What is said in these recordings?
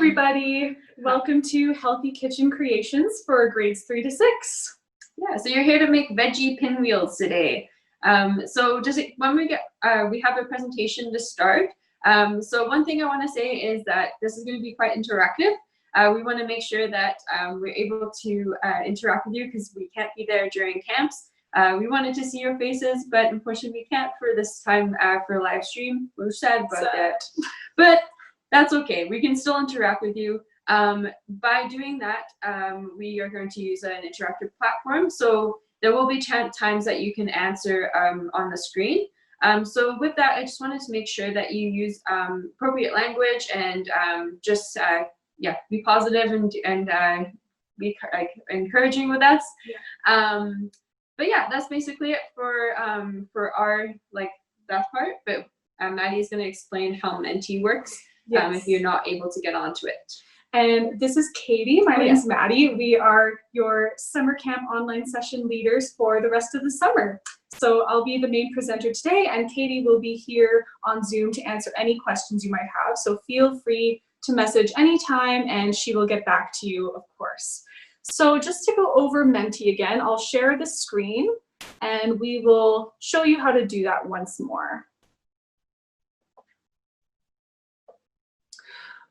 everybody. Welcome to Healthy Kitchen Creations for grades 3 to 6. Yeah, so you're here to make veggie pinwheels today. So just when we have a presentation to start. So one thing I want to say is that this is going to be quite interactive. We want to make sure that we're able to interact with you because we can't be there during camps. We wanted to see your faces, but unfortunately we can't for this time for live stream. We're sad about that, but that's okay. We can still interact with you. By doing that, we are going to use an interactive platform. So there will be times that you can answer on the screen. So with that, I just wanted to make sure that you use appropriate language and just be positive and be encouraging with us. Yeah. But yeah, that's basically it for our that part. But Maddie is going to explain how Menti works. Yes. If you're not able to get onto it. And this is Katie. My name's Maddie. We are your summer camp online session leaders for the rest of the summer. So I'll be the main presenter today, and Katie will be here on Zoom to answer any questions you might have. So feel free to message anytime, and she will get back to you, of course. So just to go over Menti again, I'll share the screen, and we will show you how to do that once more.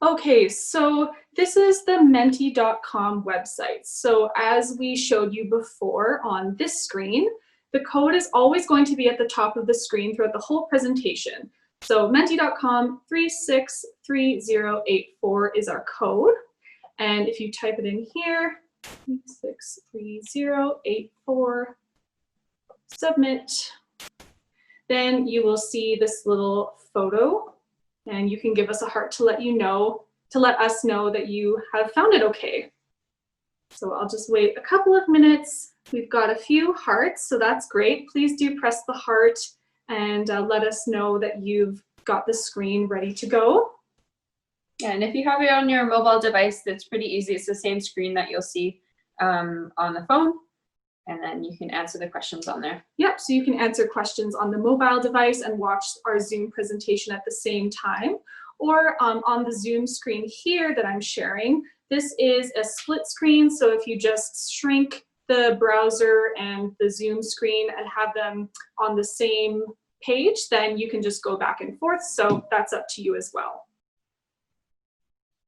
Okay, so this is the menti.com website. So as we showed you before on this screen, the code is always going to be at the top of the screen throughout the whole presentation. So menti.com 363084 is our code. And if you type it in here, 363084, submit, then you will see this little photo. And you can give us a heart to let us know that you have found it okay. So I'll just wait a couple of minutes. We've got a few hearts, so that's great. Please do press the heart and let us know that you've got the screen ready to go. Yeah, and if you have it on your mobile device, that's pretty easy. It's the same screen that you'll see on the phone. And then you can answer the questions on there. Yep, so you can answer questions on the mobile device and watch our Zoom presentation at the same time. Or on the Zoom screen here that I'm sharing, this is a split screen. So if you just shrink the browser and the Zoom screen and have them on the same page, then you can just go back and forth. So that's up to you as well.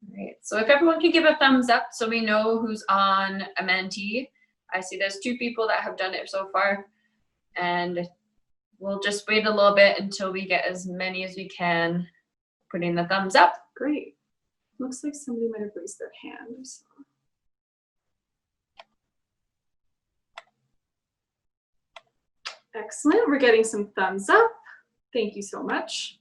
All right, so if everyone could give a thumbs up so we know who's on a Menti. I see there's 2 people that have done it so far, and we'll just wait a little bit until we get as many as we can putting the thumbs up. Great. Looks like somebody might have raised their hand. So. Excellent. We're getting some thumbs up. Thank you so much.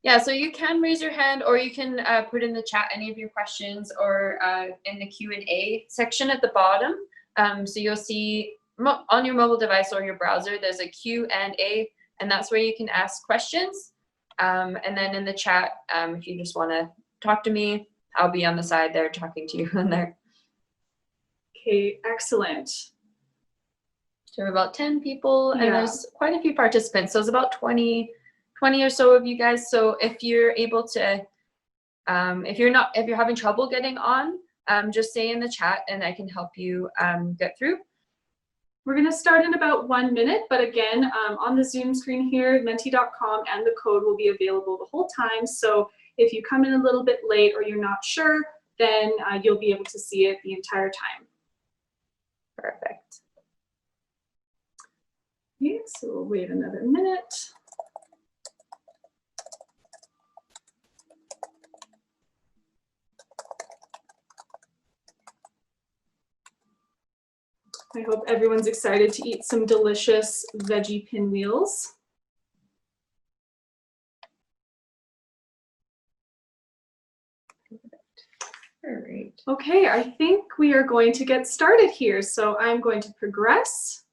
Yeah, so you can raise your hand, or you can put in the chat any of your questions, or in the Q&A section at the bottom. So you'll see on your mobile device or your browser, there's a Q&A, and that's where you can ask questions. And then in the chat, if you just want to talk to me, I'll be on the side there talking to you in there. Okay, excellent. So we're about 10 people, and there's quite a few participants. So it's about 20 or so of you guys. So if you're able to, if you're having trouble getting on, just say in the chat and I can help you get through. We're going to start in about 1 minute, but again, on the Zoom screen here, menti.com and the code will be available the whole time. So if you come in a little bit late or you're not sure, then you'll be able to see it the entire time. Perfect. Okay, so we'll wait another minute. I hope everyone's excited to eat some delicious veggie pinwheels. All right. Okay, I think we are going to get started here. So I'm going to progress.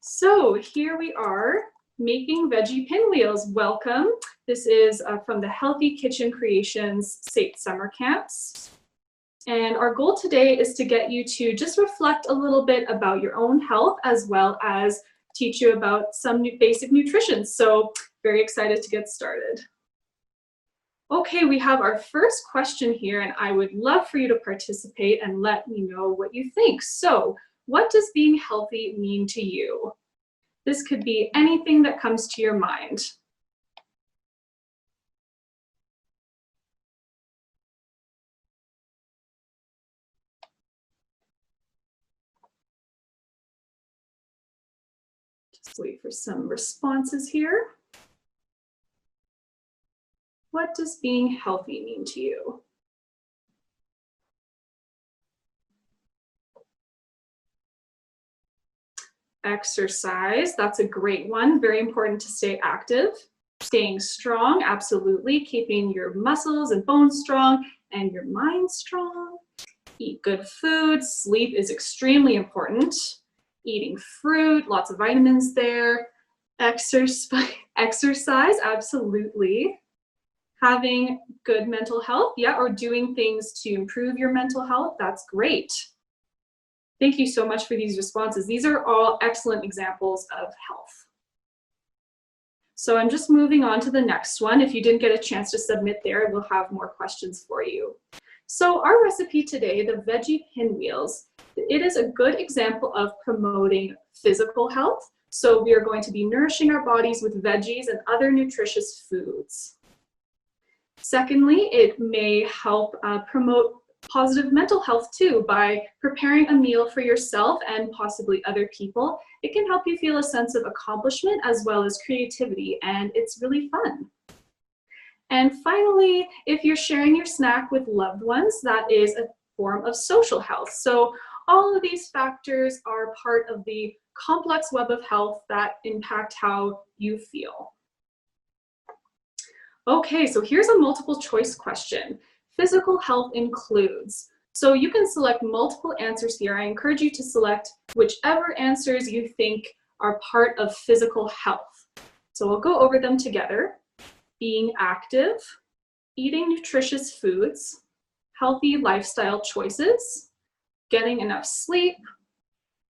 So here we are making veggie pinwheels. Welcome. This is from the Healthy Kitchen Creations SAIT Summer Camps. And our goal today is to get you to just reflect a little bit about your own health, as well as teach you about some basic nutrition. So very excited to get started. Okay, we have our first question here, and I would love for you to participate and let me know what you think. So, what does being healthy mean to you? This could be anything that comes to your mind. Just wait for some responses here. What does being healthy mean to you? Exercise, that's a great one. Very important to stay active. Staying strong, absolutely. Keeping your muscles and bones strong and your mind strong. Eat good food. Sleep is extremely important. Eating fruit, lots of vitamins there. Exercise, absolutely. Having good mental health, yeah, or doing things to improve your mental health, that's great. Thank you so much for these responses. These are all excellent examples of health. So I'm just moving on to the next one. If you didn't get a chance to submit there, we'll have more questions for you. So our recipe today, the Veggie Pinwheels, it is a good example of promoting physical health. So we are going to be nourishing our bodies with veggies and other nutritious foods. Secondly, it may help promote positive mental health too by preparing a meal for yourself and possibly other people. It can help you feel a sense of accomplishment as well as creativity, and it's really fun. And finally, if you're sharing your snack with loved ones, that is a form of social health. So all of these factors are part of the complex web of health that impact how you feel. Okay, so here's a multiple choice question. Physical health includes. So you can select multiple answers here. I encourage you to select whichever answers you think are part of physical health. So we'll go over them together. Being active, eating nutritious foods, healthy lifestyle choices, getting enough sleep,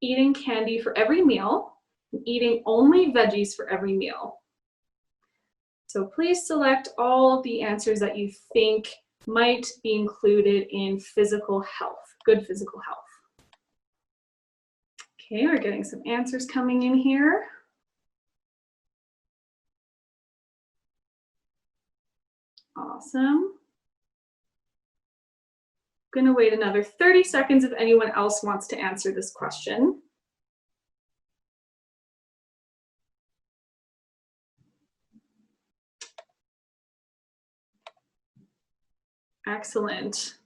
eating candy for every meal, and eating only veggies for every meal. So please select all of the answers that you think might be included in physical health, good physical health. Okay, we're getting some answers coming in here. Awesome. I'm gonna wait another 30 seconds if anyone else wants to answer this question. Excellent.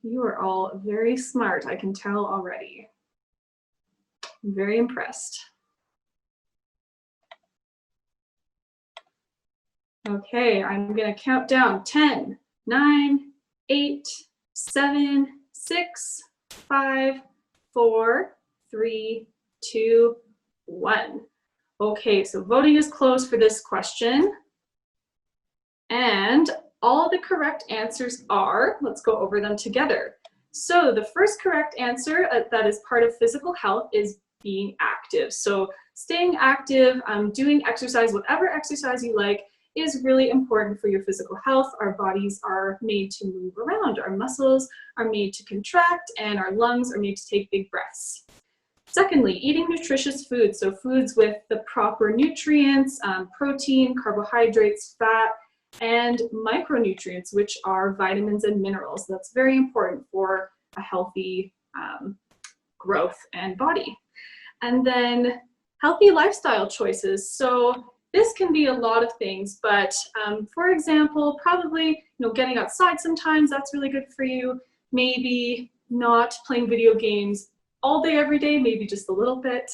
You are all very smart, I can tell already. I'm very impressed. Okay, I'm gonna count down 10, 9, 8, 7, 6, 5, 4, 3, 2, 1. Okay, so voting is closed for this question. And all the correct answers are, let's go over them together. So the first correct answer that is part of physical health is being active. So staying active, doing exercise, whatever exercise you like, is really important for your physical health. Our bodies are made to move around. Our muscles are made to contract, and our lungs are made to take big breaths. Secondly, eating nutritious foods. So foods with the proper nutrients, protein, carbohydrates, fat, and micronutrients, which are vitamins and minerals. That's very important for a healthy growth and body. And then healthy lifestyle choices. So this can be a lot of things, but for example, probably getting outside sometimes, that's really good for you. Maybe not playing video games all day, every day, maybe just a little bit.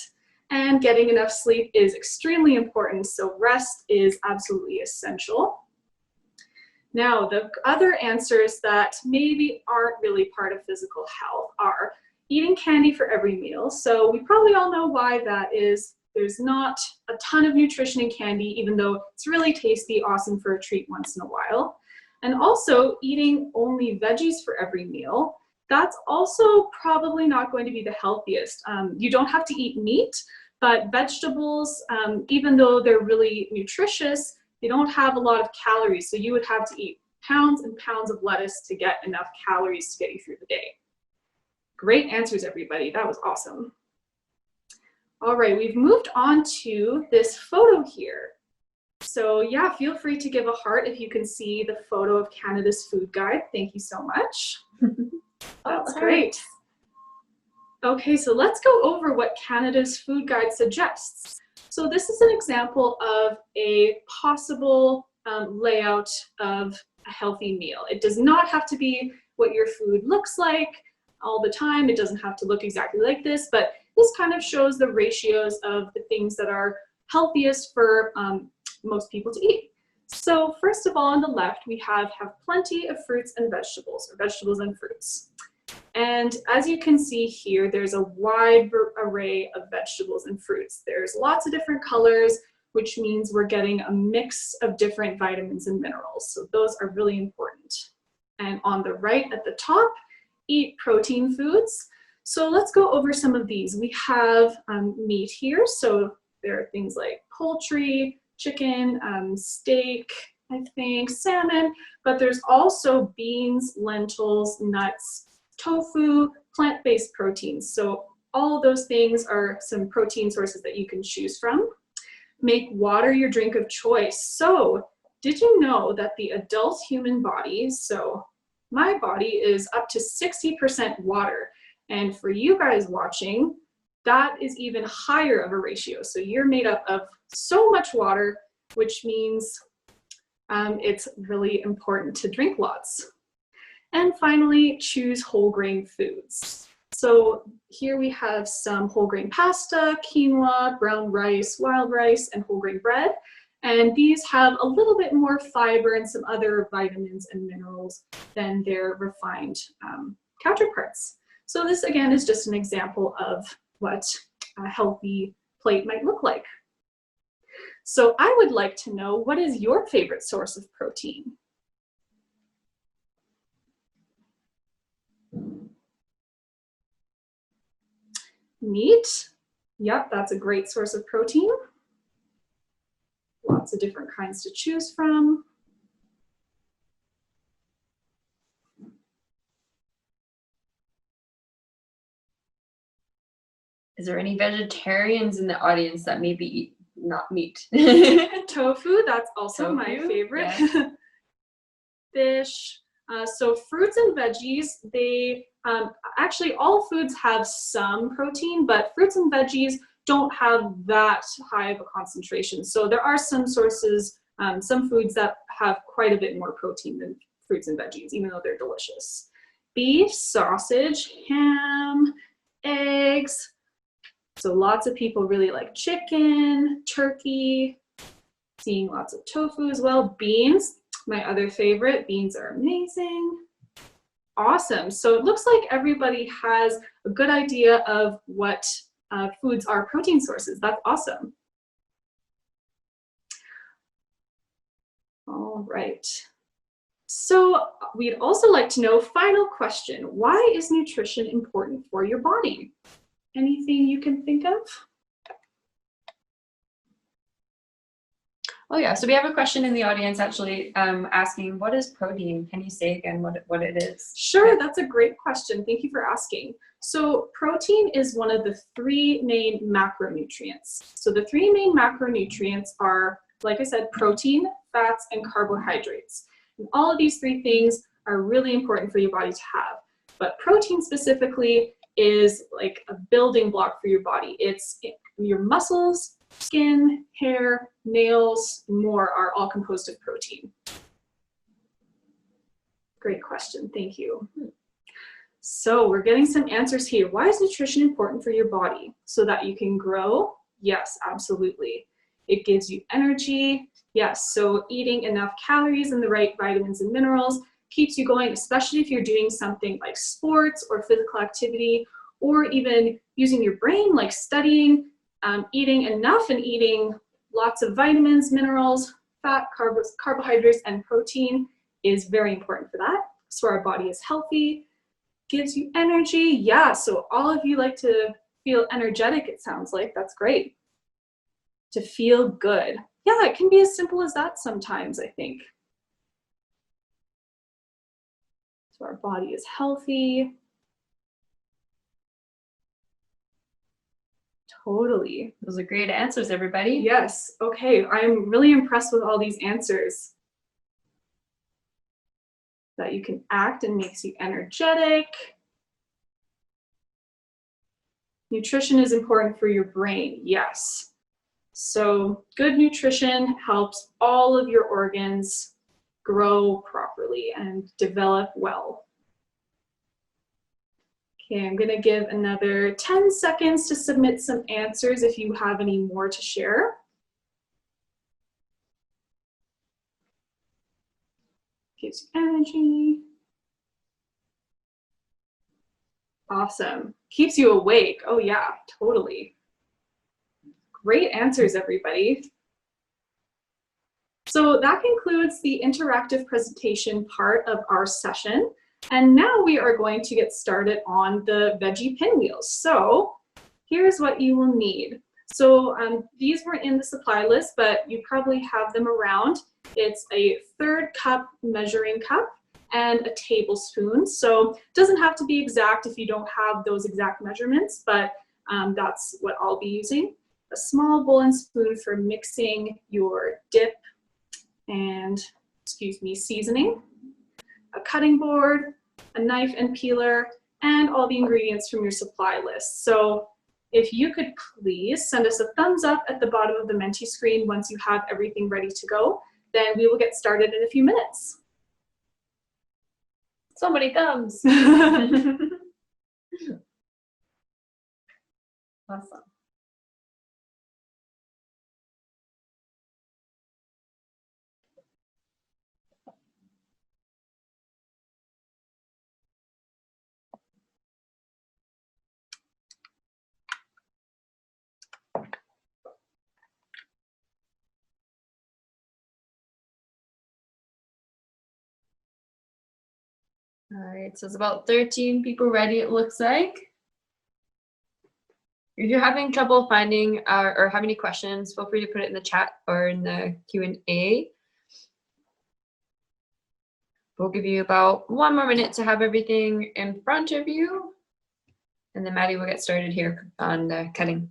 And getting enough sleep is extremely important, so rest is absolutely essential. Now, the other answers that maybe aren't really part of physical health are eating candy for every meal. So we probably all know why that is. There's not a ton of nutrition in candy, even though it's really tasty, awesome for a treat once in a while. And also eating only veggies for every meal. That's also probably not going to be the healthiest. You don't have to eat meat, But vegetables, even though they're really nutritious, they don't have a lot of calories. So you would have to eat pounds and pounds of lettuce to get enough calories to get you through the day. Great answers, everybody. That was awesome. All right, we've moved on to this photo here. So yeah, feel free to give a heart if you can see the photo of Canada's food guide. Thank you so much. That's great. Okay, so let's go over what Canada's food guide suggests. So this is an example of a possible layout of a healthy meal. It does not have to be what your food looks like all the time. It doesn't have to look exactly like this, but this kind of shows the ratios of the things that are healthiest for most people to eat. So first of all, on the left, we have plenty of fruits and vegetables, or vegetables and fruits. And as you can see here, there's a wide array of vegetables and fruits. There's lots of different colors, which means we're getting a mix of different vitamins and minerals. So those are really important. And on the right at the top, eat protein foods. So let's go over some of these. We have meat here. So there are things like poultry, chicken, steak, I think, salmon, but there's also beans, lentils, nuts, tofu, plant-based proteins. So all of those things are some protein sources that you can choose from. Make water your drink of choice. So did you know that the adult human body, so my body, is up to 60% water. And for you guys watching, that is even higher of a ratio. So you're made up of so much water, which means it's really important to drink lots. And finally, choose whole grain foods. So here we have some whole grain pasta, quinoa, brown rice, wild rice, and whole grain bread. And these have a little bit more fiber and some other vitamins and minerals than their refined counterparts. So this again is just an example of what a healthy plate might look like. So I would like to know, what is your favorite source of protein? Meat. Yep, that's a great source of protein. Lots of different kinds to choose from. Is there any vegetarians in the audience that maybe eat not meat? Tofu, that's also my favorite. Yeah. Fish. So fruits and veggies, they actually all foods have some protein, but fruits and veggies don't have that high of a concentration. So there are some sources, some foods that have quite a bit more protein than fruits and veggies, even though they're delicious. Beef, sausage, ham, eggs. So lots of people really like chicken, turkey, seeing lots of tofu as well. Beans, my other favorite. Beans are amazing. Awesome. So it looks like everybody has a good idea of what foods are protein sources. That's awesome. All right. So we'd also like to know, final question, why is nutrition important for your body? Anything you can think of? Oh yeah, so we have a question in the audience actually asking, what is protein? Can you say again what it is? Sure, that's a great question. Thank you for asking. So protein is one of the three main macronutrients. So the three main macronutrients are, like I said, protein, fats, and carbohydrates. And all of these three things are really important for your body to have. But protein specifically is like a building block for your body. It's your muscles, skin, hair, nails, and more are all composed of protein. Great question, thank you. So we're getting some answers here. Why is nutrition important for your body? So that you can grow? Yes, absolutely. It gives you energy? Yes, so eating enough calories and the right vitamins and minerals keeps you going, especially if you're doing something like sports or physical activity, or even using your brain like studying. Eating enough and eating lots of vitamins, minerals, fat, carbohydrates, and protein is very important for that. So our body is healthy, gives you energy. Yeah, so all of you like to Feel energetic, it sounds like. That's great. To feel good. Yeah, it can be as simple as that sometimes, I think. So our body is healthy. Totally. Those are great answers, everybody. Yes. Okay. I'm really impressed with all these answers. That you can act and makes you energetic. Nutrition is important for your brain. Yes. So good nutrition helps all of your organs grow properly and develop well. Okay, I'm gonna give another 10 seconds to submit some answers if you have any more to share. Gives you energy. Awesome. Keeps you awake. Oh yeah, totally. Great answers, everybody. So that concludes the interactive presentation part of our session. And now we are going to get started on the veggie pinwheels. So here's what you will need. So these weren't in the supply list, but you probably have them around. It's a 1/3 cup measuring cup and a tablespoon. So it doesn't have to be exact if you don't have those exact measurements, but that's what I'll be using. A small bowl and spoon for mixing your dip and, seasoning. A cutting board, a knife and peeler, and all the ingredients from your supply list. So if you could please send us a thumbs up at the bottom of the Menti screen once you have everything ready to go, then we will get started in a few minutes. So many thumbs. Awesome. All right, so it's about 13 people ready, it looks like. If you're having trouble finding or have any questions, feel free to put it in the chat or in the Q&A. We'll give you about 1 more minute to have everything in front of you. And then Maddie will get started here on the cutting.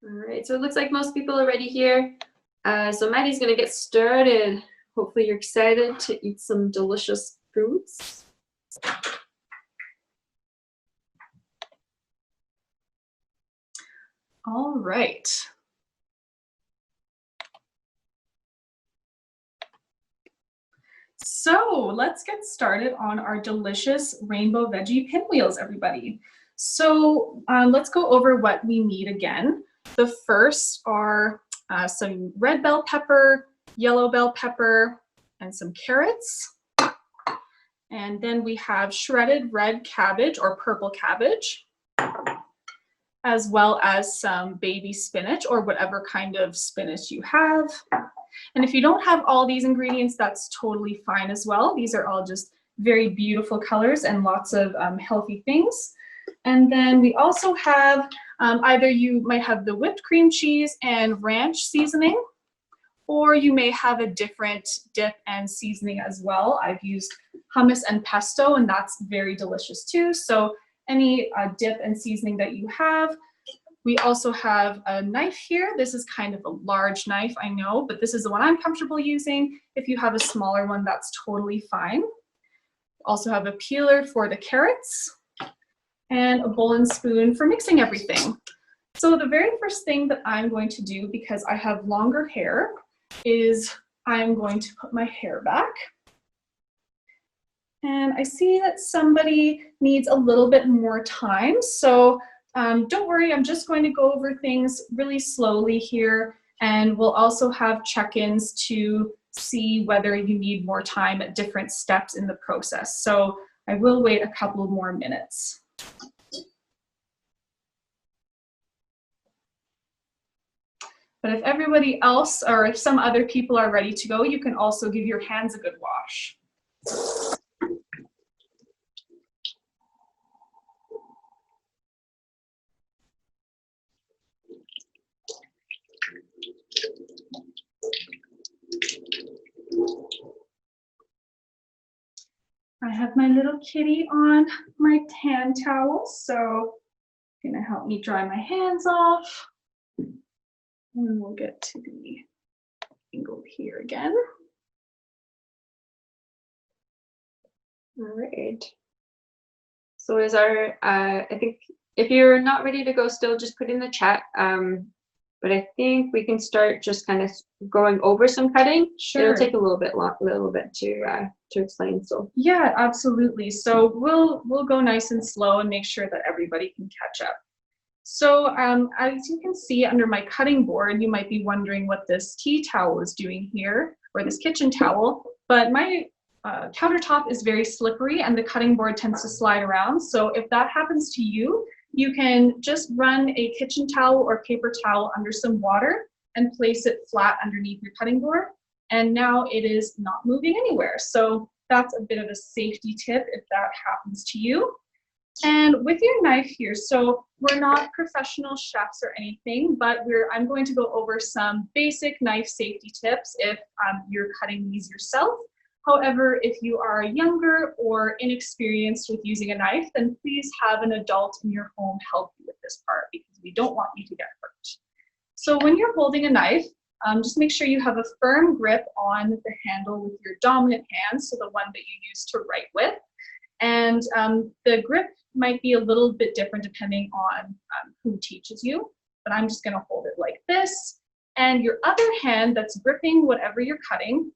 All right, so it looks like most people are ready here. So Maddie's gonna get started. Hopefully you're excited to eat some delicious foods. All right. So let's get started on our delicious rainbow veggie pinwheels, everybody. So let's go over what we need again. The first are some red bell pepper, yellow bell pepper, and some carrots. And then we have shredded red cabbage or purple cabbage, as well as some baby spinach or whatever kind of spinach you have. And if you don't have all these ingredients, that's totally fine as well. These are all just very beautiful colors and lots of healthy things. And then we also have either you might have the whipped cream cheese and ranch seasoning, or you may have a different dip and seasoning as well. I've used hummus and pesto, and that's very delicious too. So any dip and seasoning that you have. We also have a knife here. This is kind of a large knife, I know, but this is the one I'm comfortable using. If you have a smaller one, that's totally fine. Also have a peeler for the carrots and a bowl and spoon for mixing everything. So the very first thing that I'm going to do, because I have longer hair, is I'm going to put my hair back. And I see that somebody needs a little bit more time, so don't worry, I'm just going to go over things really slowly here, and we'll also have check-ins to see whether you need more time at different steps in the process. So I will wait a couple more minutes. But if everybody else, or if some other people are ready to go, you can also give your hands a good wash. I have my little kitty on my tan towel, so gonna help me dry my hands off. And we'll get to the angle here again. All right. So is our, I think if you're not ready to go still, just put in the chat. But I think we can start just kind of going over some cutting. Sure. It'll take a little bit to explain. So yeah, absolutely. So we'll go nice and slow and make sure that everybody can catch up. So as you can see under my cutting board, you might be wondering what this tea towel is doing here, or this kitchen towel, but my countertop is very slippery and the cutting board tends to slide around. So if that happens to you, you can just run a kitchen towel or paper towel under some water and place it flat underneath your cutting board. And now it is not moving anywhere. So that's a bit of a safety tip if that happens to you. And with your knife here, so we're not professional chefs or anything, but I'm going to go over some basic knife safety tips if you're cutting these yourself. However, if you are younger or inexperienced with using a knife, then please have an adult in your home help you with this part, because we don't want you to get hurt. So when you're holding a knife, just make sure you have a firm grip on the handle with your dominant hand, so the one that you use to write with. And the grip might be a little bit different depending on who teaches you, but I'm just gonna hold it like this. And your other hand that's gripping whatever you're cutting,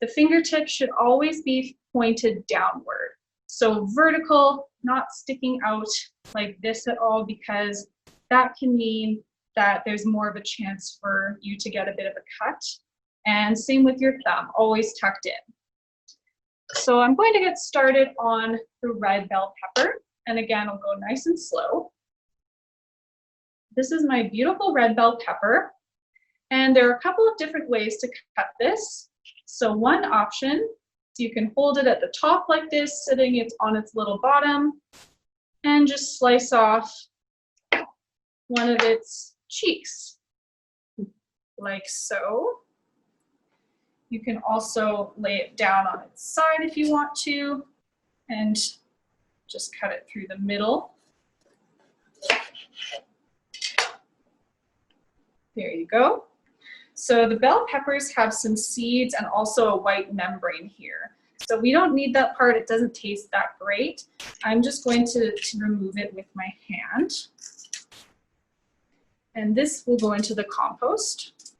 the fingertip should always be pointed downward. So vertical, not sticking out like this at all, because that can mean that there's more of a chance for you to get a bit of a cut. And same with your thumb, always tucked in. So I'm going to get started on the red bell pepper. And again, I'll go nice and slow. This is my beautiful red bell pepper. And there are a couple of different ways to cut this. So one option, so you can hold it at the top like this, sitting it on its little bottom, and just slice off one of its cheeks, like so. You can also lay it down on its side if you want to, and just cut it through the middle. There you go. So the bell peppers have some seeds and also a white membrane here. So we don't need that part, it doesn't taste that great. I'm just going to remove it with my hand. And this will go into the compost.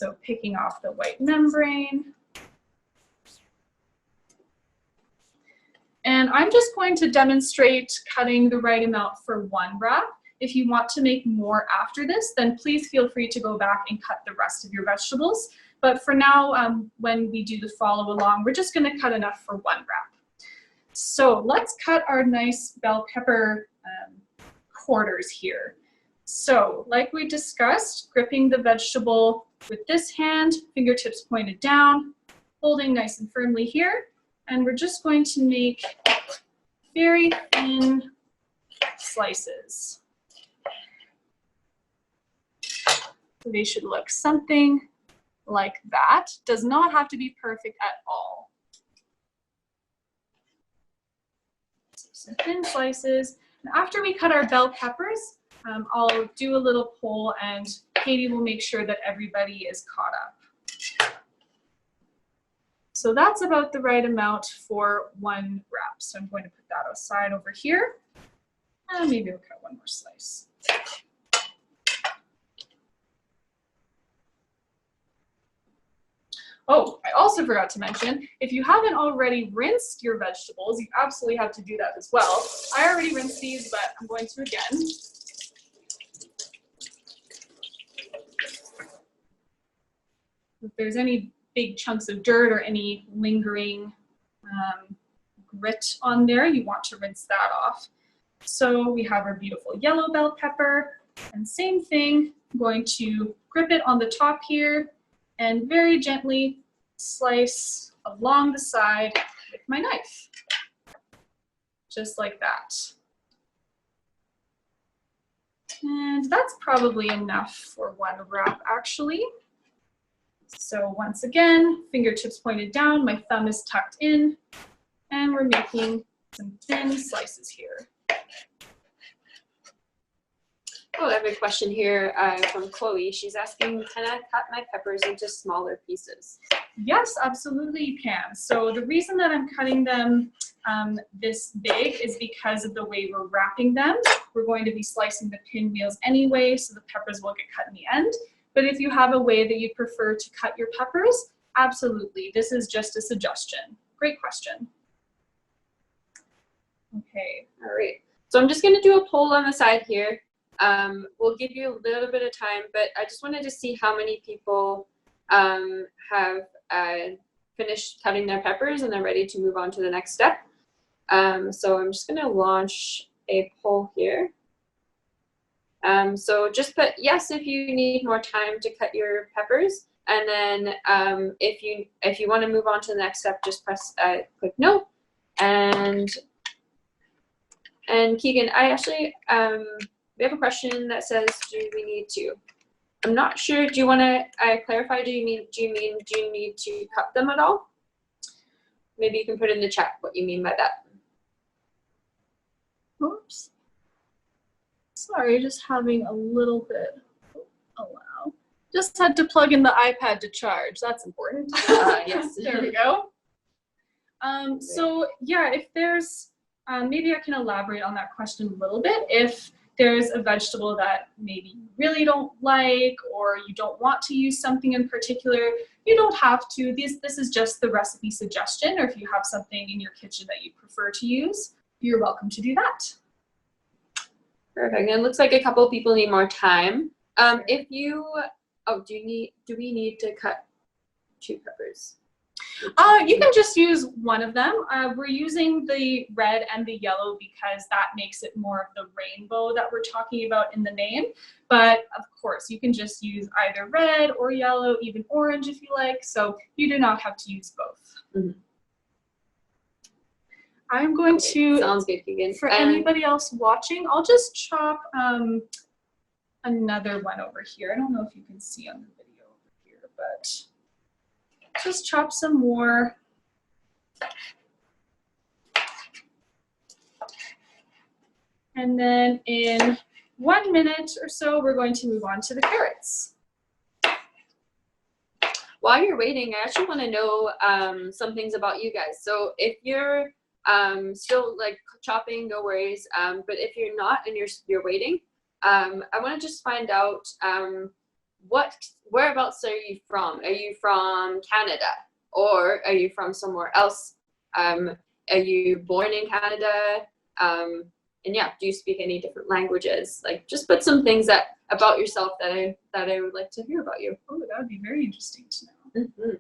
So picking off the white membrane. And I'm just going to demonstrate cutting the right amount for one wrap. If you want to make more after this, then please feel free to go back and cut the rest of your vegetables. But for now, when we do the follow along, we're just gonna cut enough for one wrap. So let's cut our nice bell pepper quarters here. So like we discussed, gripping the vegetable with this hand, fingertips pointed down, holding nice and firmly here. And we're just going to make very thin slices. They should look something like that. Does not have to be perfect at all. So some thin slices. And after we cut our bell peppers, I'll do a little poll and Katie will make sure that everybody is caught up. So that's about the right amount for one wrap. So I'm going to put that aside over here. And maybe we'll cut one more slice. Oh, I also forgot to mention, if you haven't already rinsed your vegetables, you absolutely have to do that as well. I already rinsed these, but I'm going to again. If there's any big chunks of dirt or any lingering grit on there, you want to rinse that off. So we have our beautiful yellow bell pepper, and same thing, I'm going to grip it on the top here and very gently slice along the side with my knife, just like that. And that's probably enough for one wrap, actually. So once again, fingertips pointed down, my thumb is tucked in, and we're making some thin slices here. Oh, I have a question here from Chloe. She's asking, can I cut my peppers into smaller pieces? Yes, absolutely you can. So the reason that I'm cutting them this big is because of the way we're wrapping them. We're going to be slicing the pinwheels anyway, so the peppers will get cut in the end. But if you have a way that you'd prefer to cut your peppers, absolutely. This is just a suggestion. Great question. Okay. All right. So I'm just going to do a poll on the side here. We'll give you a little bit of time, but I just wanted to see how many people have finished cutting their peppers and they're ready to move on to the next step. So I'm just going to launch a poll here. So just put yes if you need more time to cut your peppers, and then if you want to move on to the next step, just press click no. And Keegan, I actually we have a question that says, do we need to? I'm not sure. Do you want to clarify? Do you need to cut them at all? Maybe you can put in the chat what you mean by that. Oops. Sorry, just having a little bit. Allow. Just had to plug in the iPad to charge. That's important. Yes. There we go. So yeah, if there's, maybe I can elaborate on that question a little bit. If there's a vegetable that maybe you really don't like, or you don't want to use something in particular, you don't have to. This is just the recipe suggestion, or if you have something in your kitchen that you prefer to use, you're welcome to do that. Perfect. And it looks like a couple of people need more time. If you, do we need to cut 2 peppers? You can just use one of them. We're using the red and the yellow because that makes it more of the rainbow that we're talking about in the name. But of course, you can just use either red or yellow, even orange if you like. So you do not have to use both. Mm-hmm. I'm going to, sounds good, Keegan. For anybody else watching, I'll just chop another one over here. I don't know if you can see on the video over here, but just chop some more. And then in 1 minute or so, we're going to move on to the carrots. While you're waiting, I actually want to know some things about you guys. So if you're still like chopping, no worries. But if you're not and you're waiting, I want to just find out whereabouts are you from? Are you from Canada, or are you from somewhere else? Are you born in Canada? And yeah, do you speak any different languages? Like, just put some things about yourself that I would like to hear about you. Oh, that would be very interesting to know. Mm-hmm.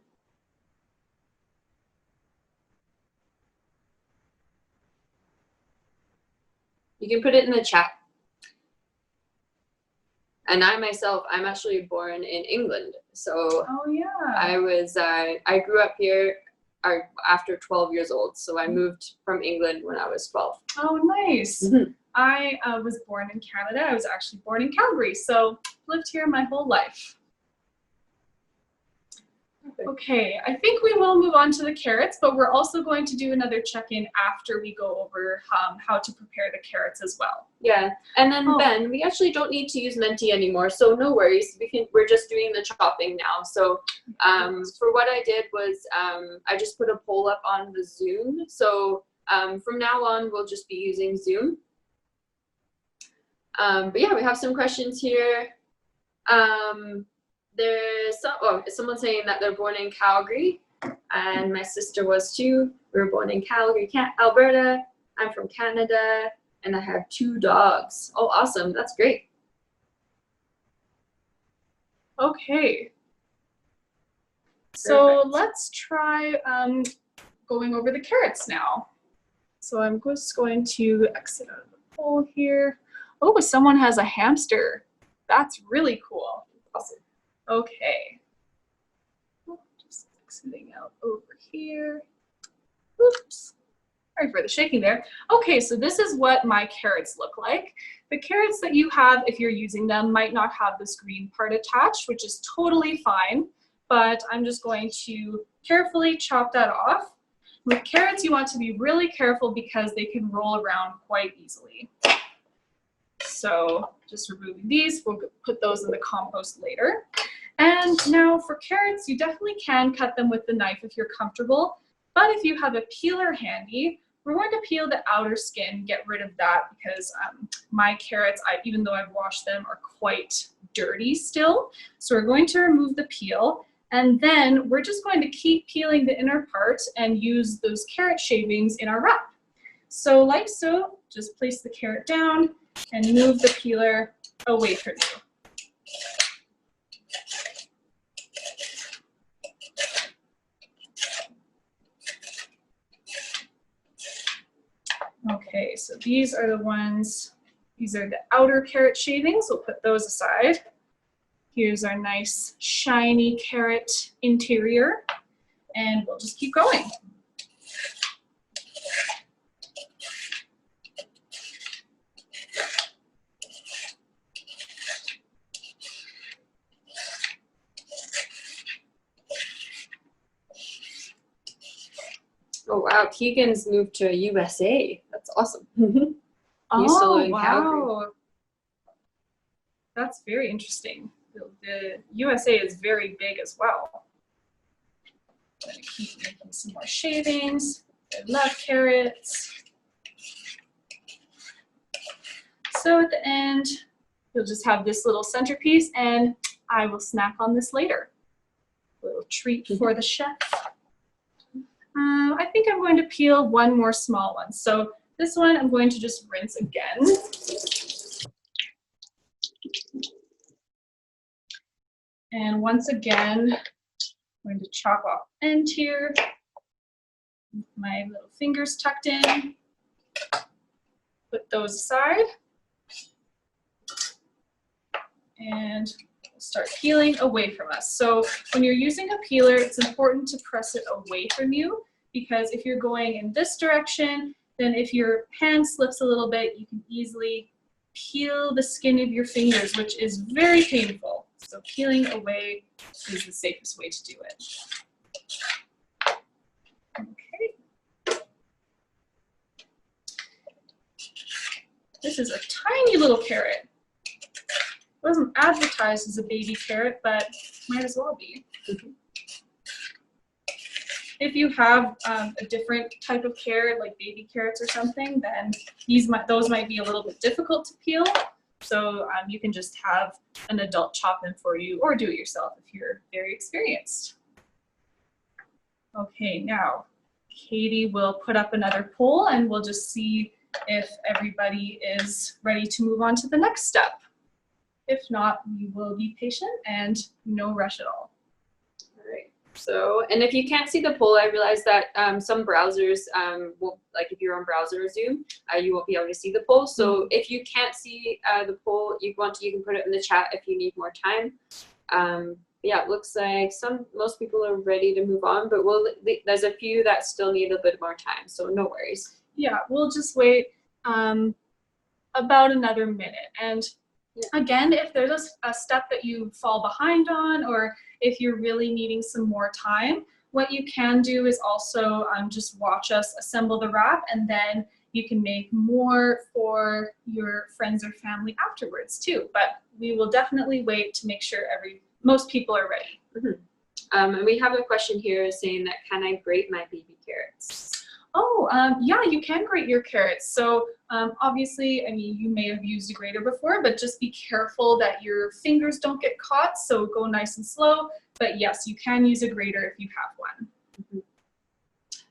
You can put it in the chat. And I myself, I'm actually born in England. So oh, yeah. I grew up here after 12 years old. So I moved from England when I was 12. Oh, nice. Mm-hmm. I was born in Canada. I was actually born in Calgary. So lived here my whole life. Okay, I think we will move on to the carrots, but we're also going to do another check-in after we go over how to prepare the carrots as well. Yeah, and then Ben, we actually don't need to use Menti anymore, so no worries. We're just doing the chopping now. So for what I did was I just put a poll up on the Zoom. So from now on, we'll just be using Zoom. But yeah, we have some questions here. There's someone saying that they're born in Calgary, and my sister was too. We were born in Calgary, Alberta. I'm from Canada, and I have 2 dogs. Oh, awesome. That's great. Okay. So let's try going over the carrots now. So I'm just going to exit out of the poll here. Oh, someone has a hamster. That's really cool. Awesome. Okay. Just exiting out over here. Oops. Sorry for the shaking there. Okay, so this is what my carrots look like. The carrots that you have, if you're using them, might not have this green part attached, which is totally fine, but I'm just going to carefully chop that off. With carrots, you want to be really careful because they can roll around quite easily. So just removing these, we'll put those in the compost later. And now for carrots, you definitely can cut them with the knife if you're comfortable, but if you have a peeler handy, we're going to peel the outer skin, get rid of that because my carrots, even though I've washed them, are quite dirty still. So we're going to remove the peel, and then we're just going to keep peeling the inner part and use those carrot shavings in our wrap. So like so, just place the carrot down and move the peeler away from you. Okay, so these are the outer carrot shavings. We'll put those aside. Here's our nice shiny carrot interior, and we'll just keep going. Oh wow, Keegan's moved to USA. That's awesome. Used to live in Calgary. That's very interesting. The USA is very big as well. I'm going to keep making some more shavings. I love carrots. So at the end, you'll just have this little centerpiece, and I will snack on this later. A little treat for the chef. I think I'm going to peel one more small one. So this one I'm going to just rinse again. And once again, I'm going to chop off the end here. My little fingers tucked in. Put those aside. And we'll start peeling away from us. So when you're using a peeler, it's important to press it away from you, because if you're going in this direction, then if your hand slips a little bit, you can easily peel the skin of your fingers, which is very painful. So peeling away is the safest way to do it. Okay. This is a tiny little carrot. It wasn't advertised as a baby carrot, but might as well be. If you have a different type of carrot, like baby carrots or something, then those might be a little bit difficult to peel. So you can just have an adult chop them for you, or do it yourself if you're very experienced. Okay, now Katie will put up another poll, and we'll just see if everybody is ready to move on to the next step. If not, we will be patient and no rush at all. All right. So, and if you can't see the poll, I realize that some browsers will, like if you're on browser or Zoom, you won't be able to see the poll. So if you can't see the poll, you can put it in the chat if you need more time. Yeah, it looks like most people are ready to move on, but there's a few that still need a bit more time, so no worries. Yeah, we'll just wait about another minute. And Again, if there's a step that you fall behind on, or if you're really needing some more time, what you can do is also just watch us assemble the wrap, and then you can make more for your friends or family afterwards too. But we will definitely wait to make sure most people are ready. And we have a question here saying that, can I grate my baby carrots? Oh, yeah, you can grate your carrots. So obviously, I mean, you may have used a grater before, but just be careful that your fingers don't get caught. So go nice and slow. But yes, you can use a grater if you have one.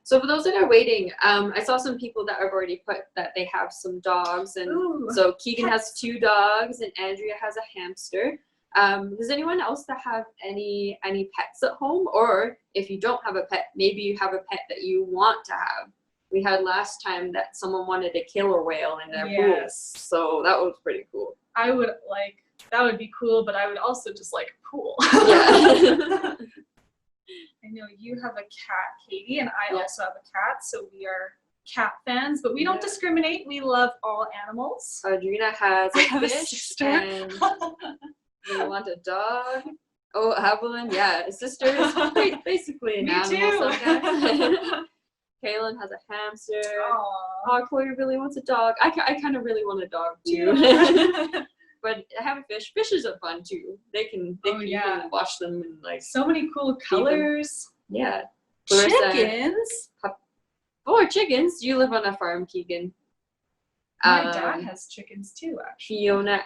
So for those that are waiting, I saw some people that have already put that they have some dogs. And so Keegan has 2 dogs and Andrea has a hamster. Does anyone else that have any pets at home? Or if you don't have a pet, maybe you have a pet that you want to have. We had last time that someone wanted a killer whale in their pool. So that was pretty cool. That would be cool, but I would also just like a pool. Yeah. I know you have a cat, Katie, and I also have a cat, so we are cat fans, but we don't discriminate. We love all animals. Audrina has a have fish, a sister. and we want a dog. Oh, Evelyn, yeah, a sister is basically an animal. Me too. Kaylin has a hamster. Oh, Chloe really wants a dog. I kind of really want a dog too. Yeah. But I have a fish. Fishes are fun too. You can wash them and like so many cool colors. Yeah. Chickens. Chickens. You live on a farm, Keegan. My dad has chickens too, actually. Fiona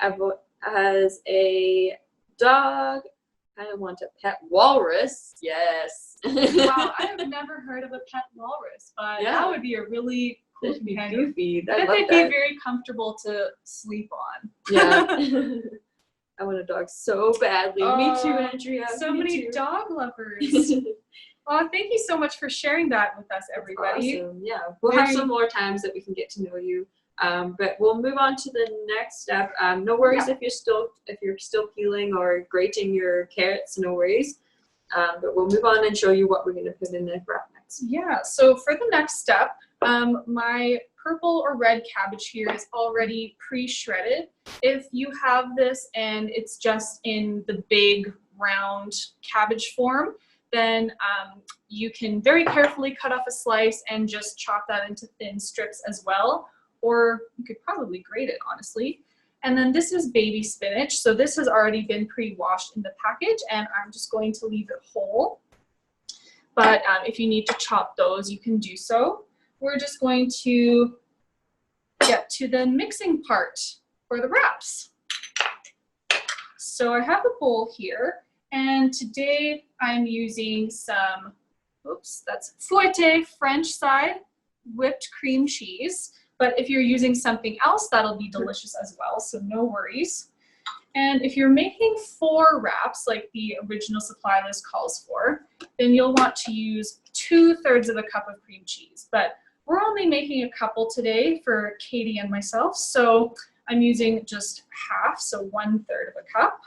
has a dog. I want a pet walrus. Yes. Wow, I have never heard of a pet walrus, but that would be a really cool companion. Goofy. I bet they'd be very comfortable to sleep on. Yeah. I want a dog so badly. Me too, Andrea. So many dog lovers. Well, thank you so much for sharing that with us, everybody. Awesome. Yeah, we'll have some more times that we can get to know you. But we'll move on to the next step. No worries if you're still peeling or grating your carrots. No worries. But we'll move on and show you what we're going to put in the wrap next. Yeah. So for the next step, my purple or red cabbage here is already pre-shredded. If you have this and it's just in the big round cabbage form, then you can very carefully cut off a slice and just chop that into thin strips as well. Or you could probably grate it, honestly. And then this is baby spinach. So this has already been pre-washed in the package, and I'm just going to leave it whole. But if you need to chop those, you can do so. We're just going to get to the mixing part for the wraps. So I have a bowl here, and today I'm using some, that's fouetté French side whipped cream cheese. But if you're using something else, that'll be delicious as well, so no worries. And if you're making 4 wraps, like the original supply list calls for, then you'll want to use 2/3 of a cup of cream cheese. But we're only making a couple today for Katie and myself, so I'm using just half, so 1/3 of a cup.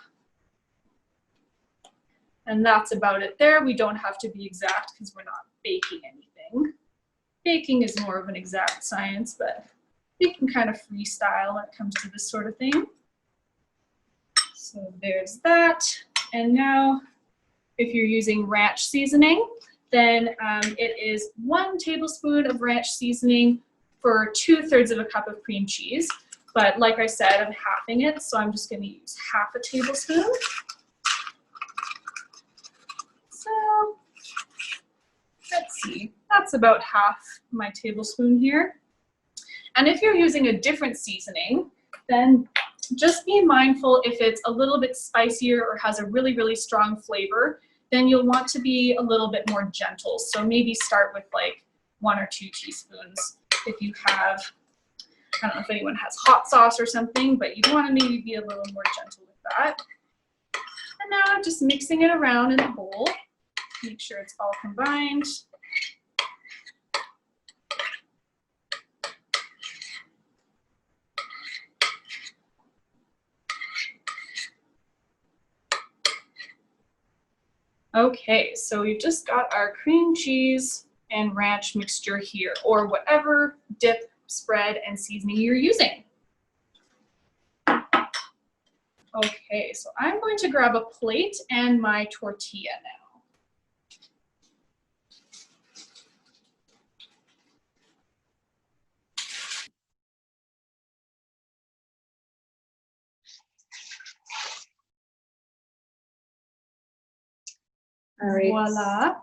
And that's about it there. We don't have to be exact because we're not baking anything. Baking is more of an exact science, but we can kind of freestyle when it comes to this sort of thing. So there's that. And now, if you're using ranch seasoning, then it is 1 tablespoon of ranch seasoning for 2/3 of a cup of cream cheese. But like I said, I'm halving it, so I'm just going to use half a tablespoon. So let's see, that's about half my tablespoon here. And if you're using a different seasoning, then just be mindful if it's a little bit spicier or has a really, really strong flavor, then you'll want to be a little bit more gentle. So maybe start with like 1 or 2 teaspoons. If you have, I don't know if anyone has hot sauce or something, but you want to maybe be a little more gentle with that. And now just mixing it around in the bowl. Make sure it's all combined. Okay, so we've just got our cream cheese and ranch mixture here, or whatever dip, spread, and seasoning you're using. Okay, so I'm going to grab a plate and my tortilla now. All right. Voila.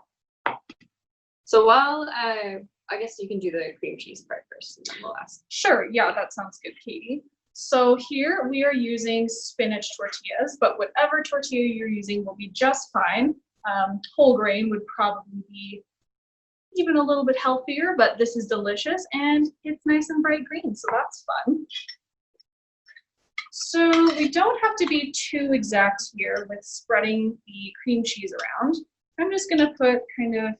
So while I guess you can do the cream cheese part first, and then we'll ask. Sure, yeah, that sounds good, Katie. So here we are using spinach tortillas, but whatever tortilla you're using will be just fine. Whole grain would probably be even a little bit healthier, but this is delicious and it's nice and bright green, so that's fun. So we don't have to be too exact here with spreading the cream cheese around. I'm just gonna put kind of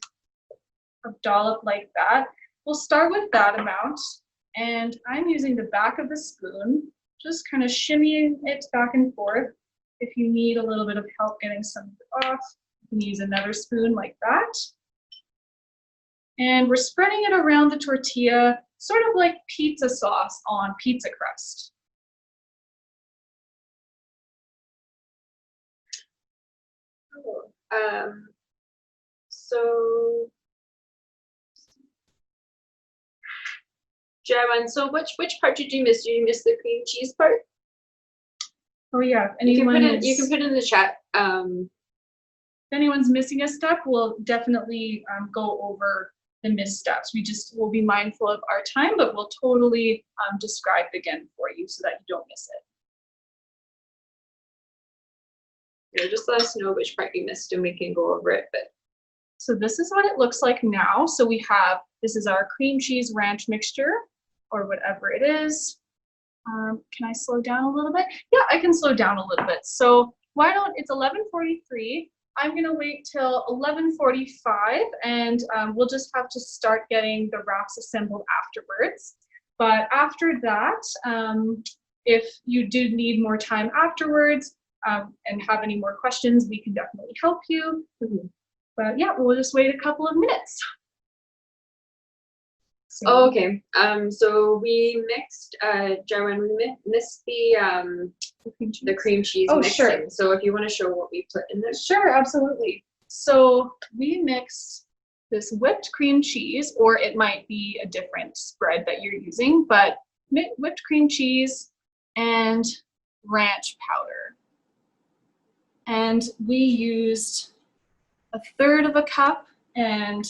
a dollop like that. We'll start with that amount, and I'm using the back of the spoon, just kind of shimmying it back and forth. If you need a little bit of help getting some of it off, you can use another spoon like that. And we're spreading it around the tortilla, sort of like pizza sauce on pizza crust. So Jaron, so which part did you miss? Did you miss the cream cheese part? Oh yeah, if You can anyone put it in the chat. if anyone's missing a step, we'll definitely go over the missteps. We just will be mindful of our time, but we'll totally describe it again for you so that you don't miss it. Yeah, just let us know which part you missed and we can go over it. But so this is what it looks like now. So we have, this is our cream cheese ranch mixture, or whatever it is. Can I slow down a little bit? Yeah, I can slow down a little bit. So why don't, it's 11:43. I'm gonna wait till 11:45 and we'll just have to start getting the wraps assembled afterwards. But after that, if you do need more time afterwards and have any more questions, we can definitely help you. But yeah, we'll just wait a couple of minutes. So, oh, okay. So we mixed, Jaron, we missed the cream cheese Oh, mixing. sure. So if you want to show what we put in there. Sure, absolutely. So we mixed this whipped cream cheese, or it might be a different spread that you're using, but whipped cream cheese and ranch powder. And we used 1/3 of a cup and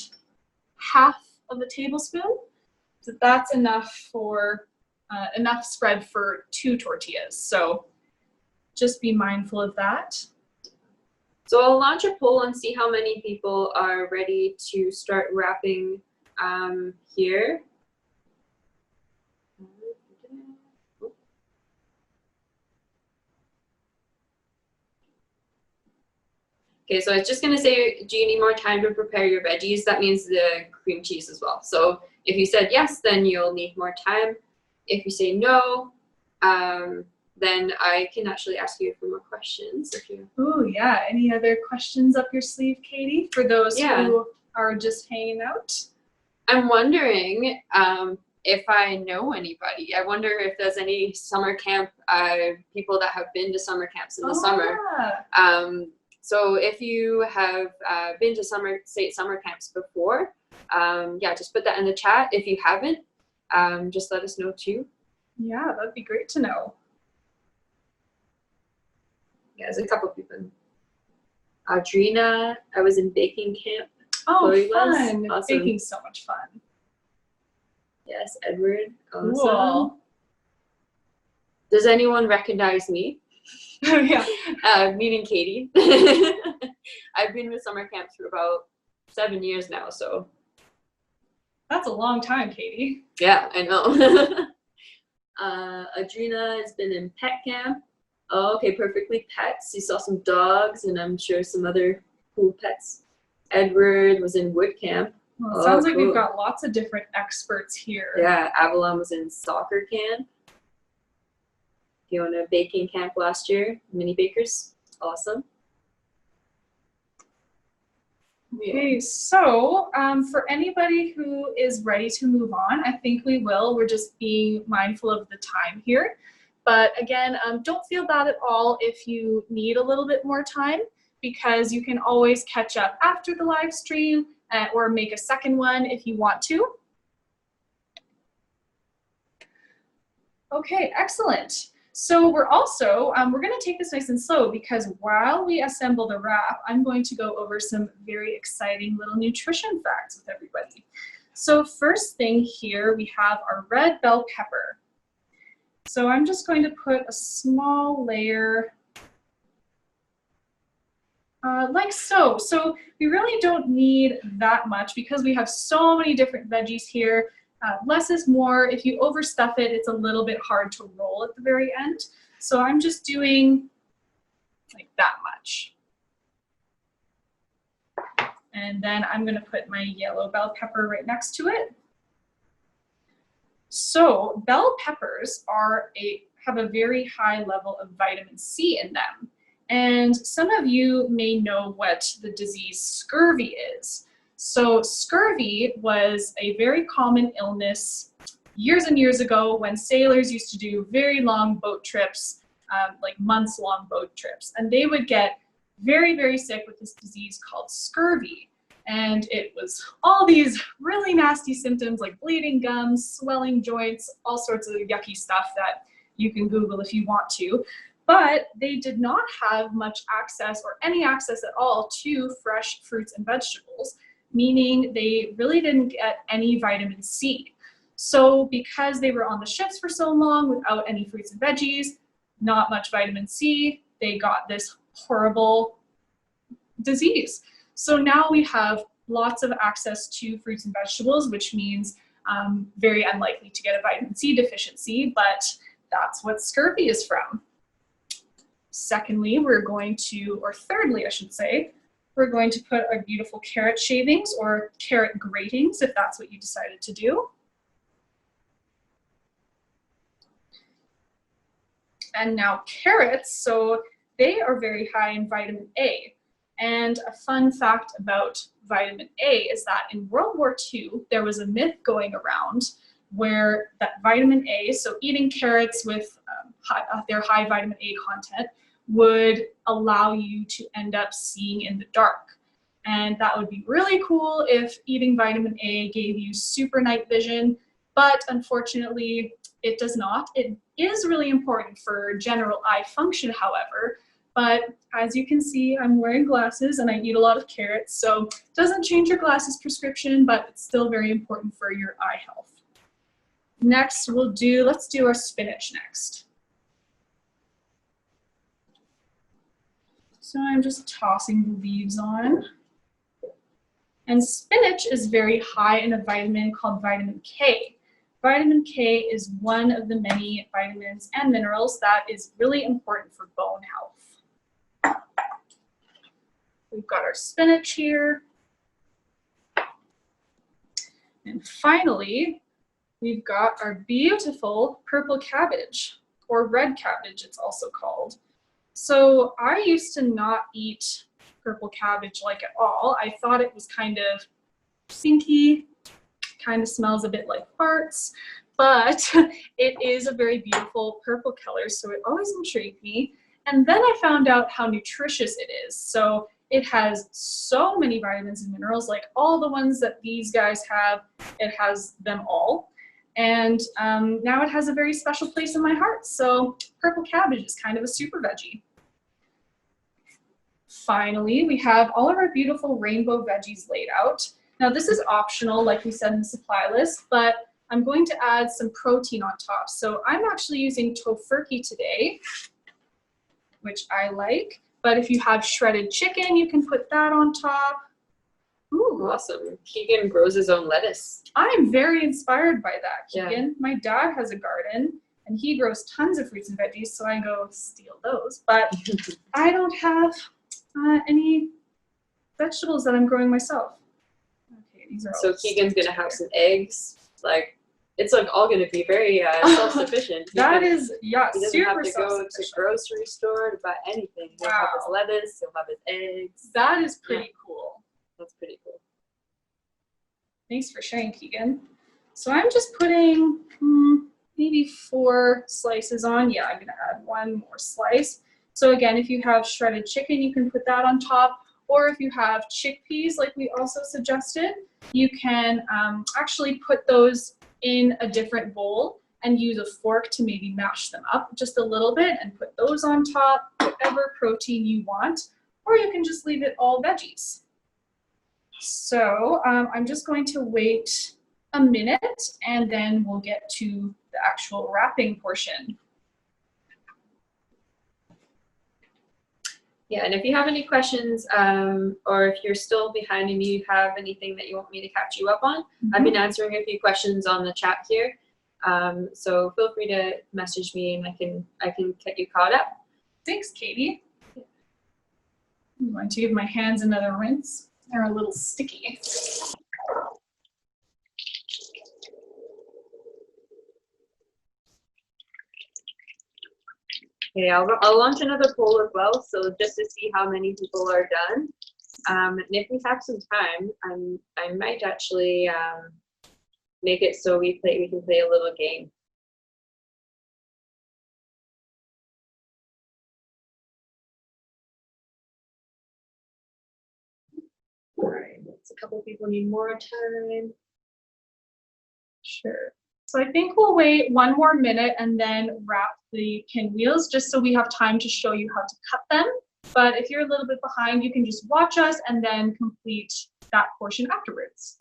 1/2 of a tablespoon. So that's enough for enough spread for 2 tortillas. So just be mindful of that. So I'll launch a poll and see how many people are ready to start wrapping here. Okay, so I was just gonna say, do you need more time to prepare your veggies? That means the cream cheese as well. So if you said yes, then you'll need more time. If you say no, then I can actually ask you a few more questions. If you. Oh yeah, any other questions up your sleeve, Katie, for those who are just hanging out? I'm wondering if I know anybody. I wonder if there's any summer camp people that have been to summer camps in the summer. Yeah. So if you have been to summer camps before, yeah, just put that in the chat. If you haven't, just let us know too. Yeah, that'd be great to know. Yeah, there's a couple people. Audrina, I was in baking camp. Oh, Chloe fun. was. Awesome. Baking's so much fun. Yes, Edward. Awesome. Cool. Does anyone recognize me? Yeah. Meaning Katie. I've been with summer camp for about 7 years now, so. That's a long time, Katie. Yeah, I know. Adrina has been in pet camp. Oh, okay, perfectly pets. You saw some dogs and I'm sure some other cool pets. Edward was in wood camp. Well, it sounds like we've got lots of different experts here. Yeah, Avalon was in soccer camp. Fiona baking camp last year. Mini bakers. Awesome. Okay, so for anybody who is ready to move on, I think we will. We're just being mindful of the time here. But again, don't feel bad at all if you need a little bit more time, because you can always catch up after the live stream or make a second one if you want to. Okay, excellent. So we're also, we're gonna take this nice and slow, because while we assemble the wrap, I'm going to go over some very exciting little nutrition facts with everybody. So first thing here, we have our red bell pepper. So I'm just going to put a small layer like so. So we really don't need that much because we have so many different veggies here. Less is more. If you overstuff it, it's a little bit hard to roll at the very end. So I'm just doing like that much. And then I'm going to put my yellow bell pepper right next to it. So bell peppers have a very high level of vitamin C in them. And some of you may know what the disease scurvy is. So scurvy was a very common illness years and years ago when sailors used to do very long boat trips, like months-long boat trips. And they would get very, very sick with this disease called scurvy. And it was all these really nasty symptoms like bleeding gums, swelling joints, all sorts of yucky stuff that you can Google if you want to. But they did not have much access or any access at all to fresh fruits and vegetables, meaning they really didn't get any vitamin C. So because they were on the ships for so long without any fruits and veggies, not much vitamin C, they got this horrible disease. So now we have lots of access to fruits and vegetables, which means very unlikely to get a vitamin C deficiency, but that's what scurvy is from. Secondly, thirdly, I should say, we're going to put our beautiful carrot shavings or carrot gratings, if that's what you decided to do. And now carrots, so they are very high in vitamin A. And a fun fact about vitamin A is that in World War II, there was a myth going around where that vitamin A, so eating carrots with their high vitamin A content, would allow you to end up seeing in the dark. And that would be really cool if eating vitamin A gave you super night vision, but unfortunately it does not. It is really important for general eye function, however, but as you can see, I'm wearing glasses and I eat a lot of carrots, so it doesn't change your glasses prescription, but it's still very important for your eye health. Next, let's do our spinach next. So I'm just tossing the leaves on. And spinach is very high in a vitamin called vitamin K. Vitamin K is one of the many vitamins and minerals that is really important for bone health. We've got our spinach here. And finally, we've got our beautiful purple cabbage, or red cabbage it's also called. So I used to not eat purple cabbage like at all. I thought it was kind of stinky, kind of smells a bit like farts, but it is a very beautiful purple color, so it always intrigued me. And then I found out how nutritious it is. So it has so many vitamins and minerals, like all the ones that these guys have, it has them all. And now it has a very special place in my heart. So purple cabbage is kind of a super veggie. Finally, we have all of our beautiful rainbow veggies laid out. Now this is optional, like we said in the supply list, but I'm going to add some protein on top. So I'm actually using tofurkey today, which I like. But if you have shredded chicken, you can put that on top. Ooh, awesome. Keegan grows his own lettuce. I'm very inspired by that, Keegan. Yeah. My dad has a garden and he grows tons of fruits and veggies, so I go steal those. But I don't have any vegetables that I'm growing myself. Okay, these are all. So Keegan's gonna have some eggs. Like, it's like all gonna be very self-sufficient. That is, yeah, he doesn't super have to go to self-sufficient. grocery store to buy anything. He'll have his lettuce, he'll have his eggs. That is pretty cool. That's pretty cool. Thanks for sharing, Keegan. So I'm just putting maybe 4 slices on. Yeah, I'm gonna add 1 more slice. So again, if you have shredded chicken, you can put that on top, or if you have chickpeas, like we also suggested, you can actually put those in a different bowl and use a fork to maybe mash them up just a little bit and put those on top, whatever protein you want, or you can just leave it all veggies. So I'm just going to wait a minute and then we'll get to the actual wrapping portion. Yeah, and if you have any questions or if you're still behind and you have anything that you want me to catch you up on, I've been answering a few questions on the chat here. So feel free to message me and I can get you caught up. Thanks, Katie. I'm going to give my hands another rinse. They're a little sticky. Okay, I'll launch another poll as well, so just to see how many people are done. And if we have some time, I might actually make it so we can play a little game. All right, a couple people need more time. Sure. So I think we'll wait 1 more minute and then wrap the pinwheels just so we have time to show you how to cut them. But if you're a little bit behind, you can just watch us and then complete that portion afterwards.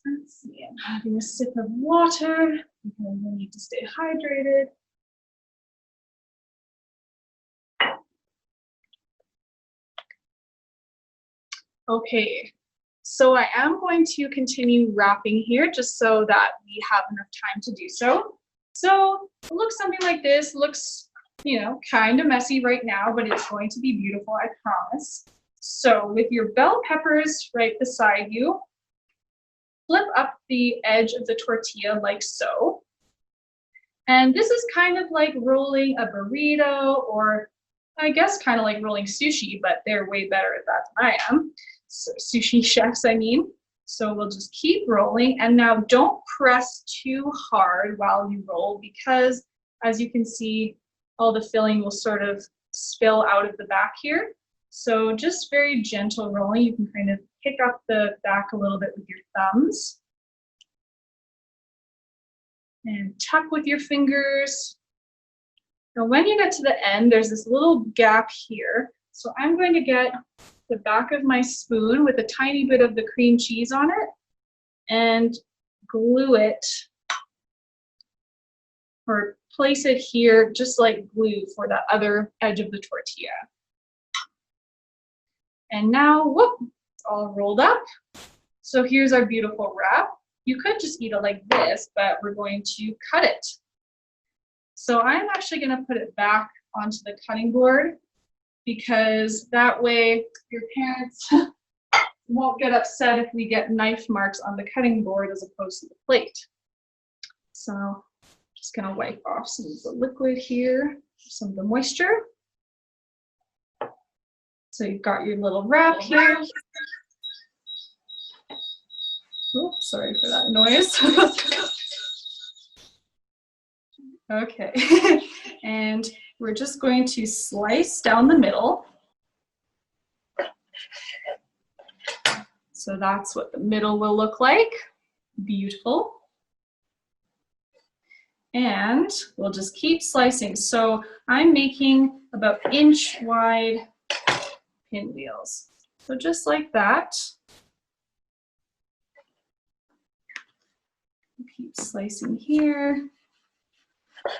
Let's see, I'm having a sip of water because we need to stay hydrated. Okay, so I am going to continue wrapping here just so that we have enough time to do so. So it looks something like this. Looks, you know, kind of messy right now, but it's going to be beautiful, I promise. So with your bell peppers right beside you, flip up the edge of the tortilla like so. And this is kind of like rolling a burrito, or I guess kind of like rolling sushi, but they're way better at that than I am. So, sushi chefs, I mean. So we'll just keep rolling. And now don't press too hard while you roll because, as you can see, all the filling will sort of spill out of the back here. So just very gentle rolling. You can kind of pick up the back a little bit with your thumbs. And tuck with your fingers. Now when you get to the end, there's this little gap here. So I'm going to get the back of my spoon with a tiny bit of the cream cheese on it and glue it, or place it here just like glue for that other edge of the tortilla. And now, whoop, it's all rolled up. So here's our beautiful wrap. You could just eat it like this, but we're going to cut it. So I'm actually going to put it back onto the cutting board because that way your parents won't get upset if we get knife marks on the cutting board as opposed to the plate. So just going to wipe off some of the liquid here, some of the moisture. So you've got your little wrap here. Oops, sorry for that noise. Okay, and we're just going to slice down the middle. So that's what the middle will look like. Beautiful. And we'll just keep slicing. So I'm making about inch wide pinwheels. So just like that. Keep slicing here.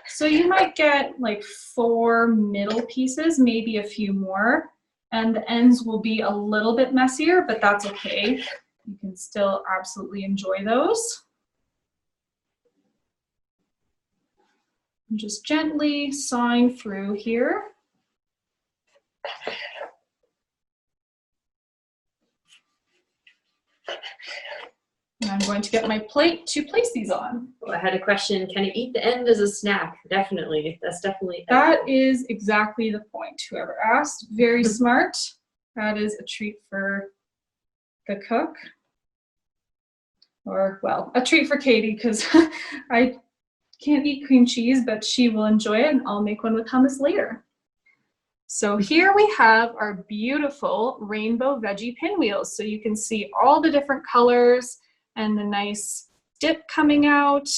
So you might get like 4 middle pieces, maybe a few more, and the ends will be a little bit messier, but that's okay. You can still absolutely enjoy those. I'm just gently sawing through here. And I'm going to get my plate to place these on. Well, I had a question. Can you eat the end as a snack? Definitely. That's definitely. That is exactly the point. Whoever asked, very smart. That is a treat for the cook. or well, a treat for Katie because I can't eat cream cheese, but she will enjoy it, and I'll make one with hummus later. So here we have our beautiful rainbow veggie pinwheels. So you can see all the different colors and the nice dip coming out.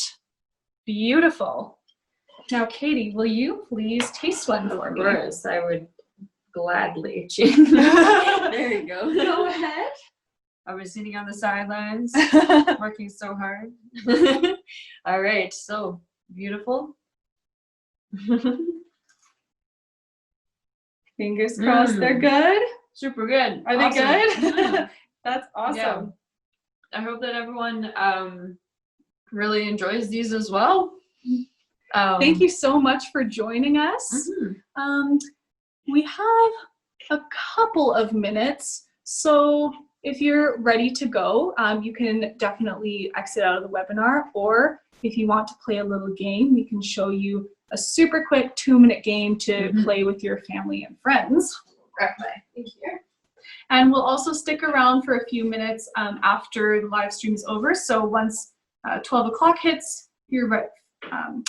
Beautiful. Now, Katie, will you please taste one for me? Of course, I would gladly. There you go. Go ahead. I was sitting on the sidelines, working so hard. All right, so beautiful. Fingers crossed they're good. Super good. Are Awesome. they good? That's awesome. Yeah. I hope that everyone really enjoys these as well. Thank you so much for joining us. We have a couple of minutes, so if you're ready to go, you can definitely exit out of the webinar, or if you want to play a little game, we can show you a super quick 2-minute game to play with your family and friends. Grab my thing here. And we'll also stick around for a few minutes after the live stream is over. So once 12 o'clock hits, you're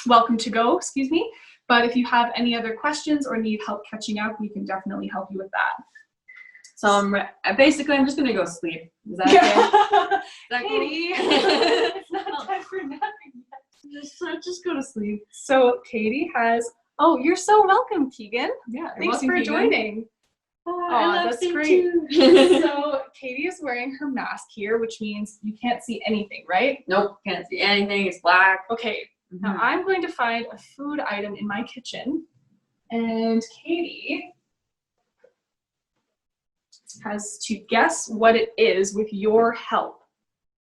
welcome to go, excuse me. But if you have any other questions or need help catching up, we can definitely help you with that. So I'm just gonna go sleep. Is that okay? Is that Katie, cool? it's not time for napping yet. Just go to sleep. So Katie has, oh, you're so welcome, Keegan. Yeah. Thanks for joining. Oh, that's great. Too. So Katie is wearing her mask here, which means you can't see anything, right? Nope, can't see anything. It's black. Okay, now I'm going to find a food item in my kitchen, and Katie has to guess what it is with your help.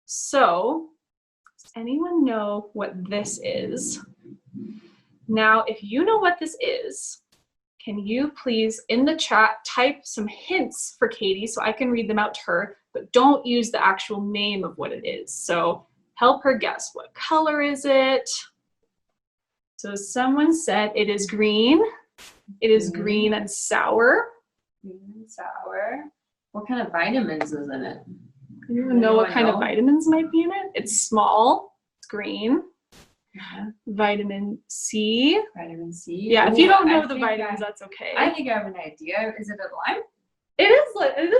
So, does anyone know what this is? Now, if you know what this is, can you please in the chat type some hints for Katie so I can read them out to her, but don't use the actual name of what it is. So help her guess. What color is it? So someone said it is green. It is green and sour. Green and sour. What kind of vitamins is in it? I don't even know what kind of vitamins might be in it. It's small. It's green. Vitamin C. Vitamin C. Yeah, if you don't know the vitamins, that's okay. I think I have an idea. Is it a lime? It is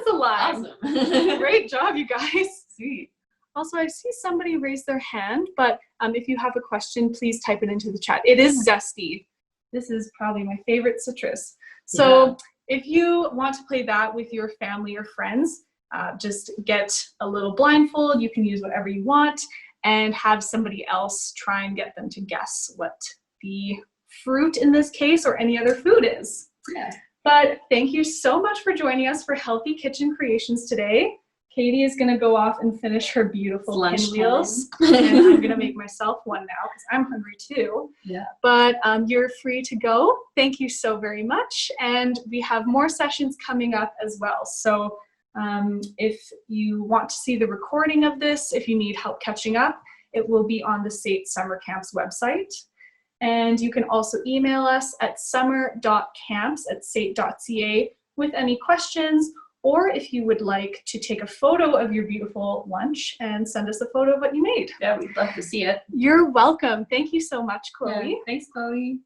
a lime. Awesome. Great job, you guys. Sweet. Also, I see somebody raise their hand, but if you have a question, please type it into the chat. It is zesty. This is probably my favorite citrus. So if you want to play that with your family or friends, just get a little blindfold. You can use whatever you want and have somebody else try and get them to guess what the fruit in this case or any other food is. Yeah. But thank you so much for joining us for Healthy Kitchen Creations today. Katie is going to go off and finish her beautiful pinwheels. And I'm going to make myself one now because I'm hungry too. Yeah. But you're free to go. Thank you so very much. And we have more sessions coming up as well. So if you want to see the recording of this, if you need help catching up, it will be on the SAIT Summer Camps website. And you can also email us at summer.camps@sait.ca with any questions, or if you would like to take a photo of your beautiful lunch and send us a photo of what you made. Yeah, we'd love to see it. You're welcome. Thank you so much, Chloe. Yeah, thanks, Chloe.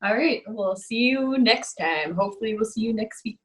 All right, we'll see you next time. Hopefully we'll see you next week.